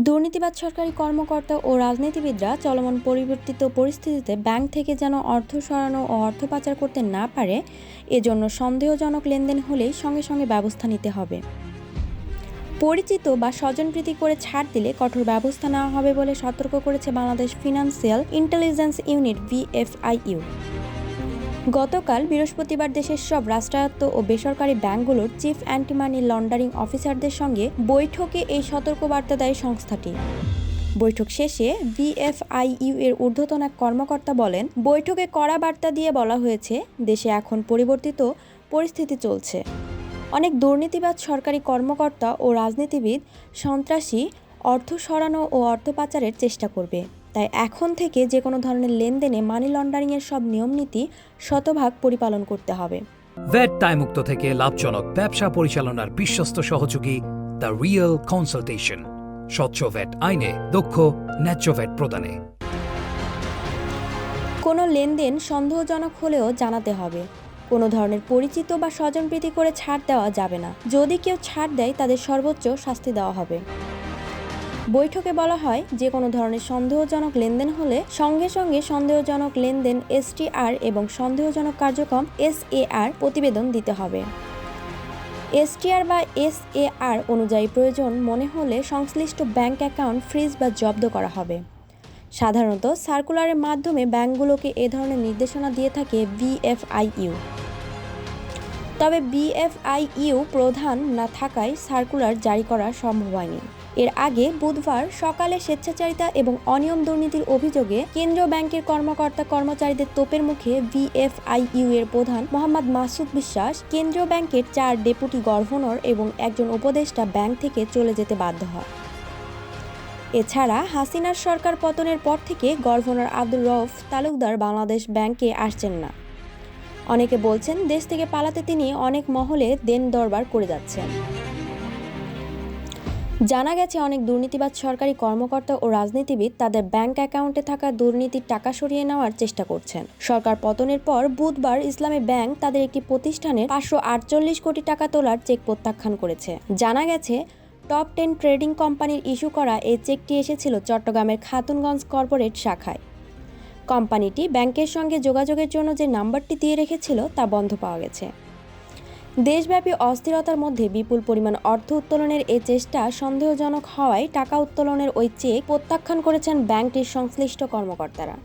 দুর্নীতিবাজ সরকারি কর্মকর্তা ও রাজনীতিবিদরা চলমান পরিবর্তিত পরিস্থিতিতে ব্যাংক থেকে যেন অর্থ সরানো ও অর্থ পাচার করতে না পারে, এজন্য সন্দেহজনক লেনদেন হলেই সঙ্গে সঙ্গে ব্যবস্থা নিতে হবে। পরিচিত বা স্বজনপ্রীতি করে ছাড় দিলে কঠোর ব্যবস্থা নেওয়া হবে বলে সতর্ক করেছে Bangladesh financial intelligence unit BFIU। গতকাল বৃহস্পতিবার দেশের সব রাষ্ট্রায়ত্ত ও বেসরকারি ব্যাংকগুলোর চিফ অ্যান্টি মানি লন্ডারিং অফিসারদের সঙ্গে বৈঠকে এই সতর্কবার্তা দেয় সংস্থাটি। বৈঠক শেষে BFIU এর ঊর্ধ্বতন এক কর্মকর্তা বলেন, বৈঠকে কড়া বার্তা দিয়ে বলা হয়েছে, দেশে এখন পরিবর্তিত পরিস্থিতি চলছে। অনেক দুর্নীতিবাজ সরকারি কর্মকর্তা ও রাজনীতিবিদ সন্ত্রাসী অর্থ সরানো ও অর্থ পাচারের চেষ্টা করবে। তাই এখন থেকে যে কোনো ধরনের লেনদেনে মানি লন্ডারিংয়ের সব নিয়মনীতি শতভাগ পরিপালন করতে হবে। ভ্যাট দায়মুক্ত থেকে লাভজনক ব্যবসা পরিচালনার বিশ্বস্ত সহযোগী দ্য রিয়েল কনসালটেশন। স্বচ্ছ ভ্যাট আইনে দক্ষ ন্যায্য ভ্যাট প্রদানে। কোনো লেনদেন সন্দেহজনক হলেও জানাতে হবে। কোনো ধরনের পরিচিত বা স্বজনপ্রীতি করে ছাড় দেওয়া যাবে না। যদি কেউ ছাড় দেয় তাদের সর্বোচ্চ শাস্তি দেওয়া হবে। বৈঠকে বলা হয়, যে কোনো ধরনের সন্দেহজনক লেনদেন হলে সঙ্গে সঙ্গে সন্দেহজনক লেনদেন STR এবং সন্দেহজনক কার্যক্রম SAR প্রতিবেদন দিতে হবে। STR বা SAR অনুযায়ী প্রয়োজন মনে হলে সংশ্লিষ্ট ব্যাংক অ্যাকাউন্ট ফ্রিজ বা জব্দ করা হবে। সাধারণত সার্কুলারের মাধ্যমে ব্যাংকগুলোকে এ ধরনের নির্দেশনা দিয়ে থাকে BFIU। তবে BFIU প্রধান না থাকায় সার্কুলার জারি করা সম্ভব হয়নি। এর আগে বুধবার সকালে স্বেচ্ছাচারিতা এবং অনিয়ম দুর্নীতির অভিযোগে কেন্দ্রীয় ব্যাংকের কর্মচারীদের তোপের মুখে BFIU এর প্রধান মোহাম্মদ মাসুদ বিশ্বাস, কেন্দ্রীয় ব্যাংকের 4 ডেপুটি গভর্নর এবং একজন উপদেষ্টা ব্যাংক থেকে চলে যেতে বাধ্য হয়। এছাড়া হাসিনার সরকার পতনের পর থেকে গভর্নর আব্দুর রউফ তালুকদার বাংলাদেশ ব্যাংকে আসছেন না। অনেকে বলছেন, দেশ থেকে পালাতে তিনি অনেক মহলে দেন দরবার করে যাচ্ছেন। জানা গেছে, অনেক দুর্নীতিবাজ সরকারি কর্মকর্তা ও রাজনীতিবিদ তাদের ব্যাংক অ্যাকাউন্টে থাকা দুর্নীতির টাকা সরিয়ে নেওয়ার চেষ্টা করছেন। সরকার পতনের পর বুধবার ইসলামী ব্যাংক তাদের একটি প্রতিষ্ঠানের 548 কোটি টাকা তোলার চেক প্রত্যাখ্যান করেছে। জানা গেছে, টপ 10 ট্রেডিং কোম্পানির ইস্যু করা এই চেকটি এসেছিল চট্টগ্রামের খাতুনগঞ্জ কর্পোরেট শাখায়। কোম্পানিটি ব্যাংকের সঙ্গে যোগাযোগের জন্য যে নাম্বারটি দিয়ে রেখেছিল তা বন্ধ পাওয়া গেছে। দেশব্যাপী অস্থিরতার মধ্যে বিপুল পরিমাণ অর্থ উত্তোলনের এই চেষ্টা সন্দেহজনক হওয়ায় টাকা উত্তোলনের ওই চেক প্রত্যাখ্যান করেছেন ব্যাংকটির সংশ্লিষ্ট কর্মকর্তারা।